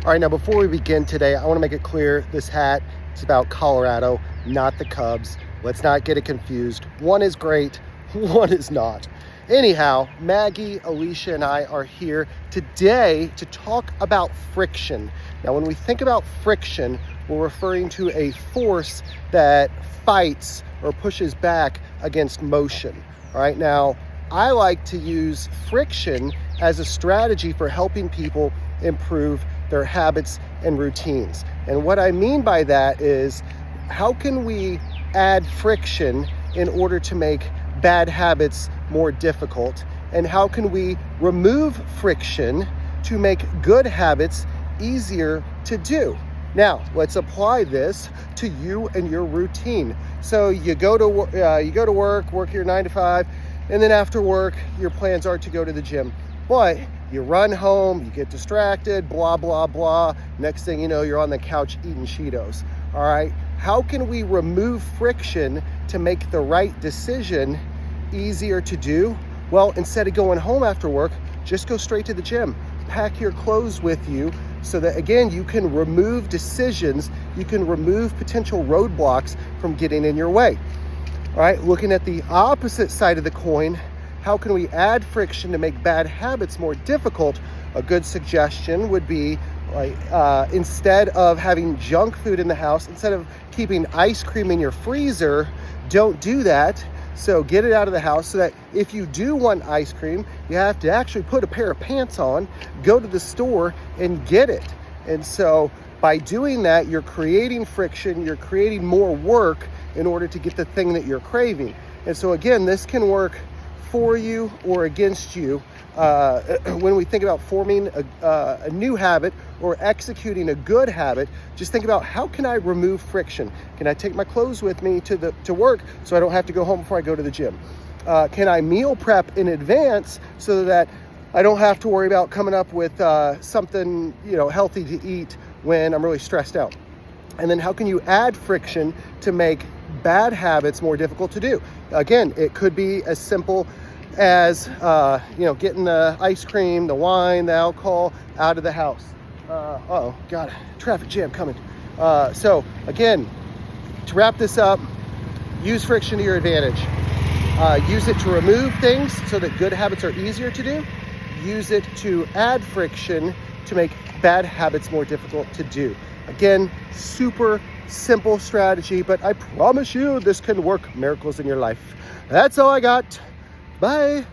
All right, now before we begin today, I want to make it clear this hat is about Colorado, not the Cubs. Let's not get it confused. One is great, one is not. Anyhow, Maggie, Alicia, and I are here today to talk about friction. Now, when we think about friction, we're referring to a force that fights or pushes back against motion. All right, now, I like to use friction as a strategy for helping people improve their habits and routines. And what I mean by that is, how can we add friction in order to make bad habits more difficult? And how can we remove friction to make good habits easier to do? Now, let's apply this to you and your routine. So you go to work your 9 to 5, and then after work, your plans are to go to the gym. But you run home, you get distracted, blah, blah, blah. Next thing you know, you're on the couch eating Cheetos. All right. How can we remove friction to make the right decision easier to do? Well, instead of going home after work, just go straight to the gym. Pack your clothes with you so that, again, you can remove decisions, you can remove potential roadblocks from getting in your way. All right, looking at the opposite side of the coin, how can we add friction to make bad habits more difficult? A good suggestion would be, like, instead of having junk food in the house, instead of keeping ice cream in your freezer, don't do that. So get it out of the house so that if you do want ice cream, you have to actually put a pair of pants on, go to the store and get it. And so by doing that, you're creating friction, you're creating more work in order to get the thing that you're craving. And so again, this can work for you or against you. When we think about forming a new habit or executing a good habit, just think about, how can I remove friction? Can I take my clothes with me to work so I don't have to go home before I go to the gym? Can I meal prep in advance so that I don't have to worry about coming up with something healthy to eat when I'm really stressed out? And then how can you add friction to make bad habits more difficult to do? Again, it could be as simple as getting the ice cream, the wine, the alcohol out of the house. God, traffic jam coming. So again, to wrap this up, use friction to your advantage. Use it to remove things so that good habits are easier to do. Use it to add friction to make bad habits more difficult to do. Again, super simple strategy, but I promise you this can work miracles in your life. That's all I got. Bye.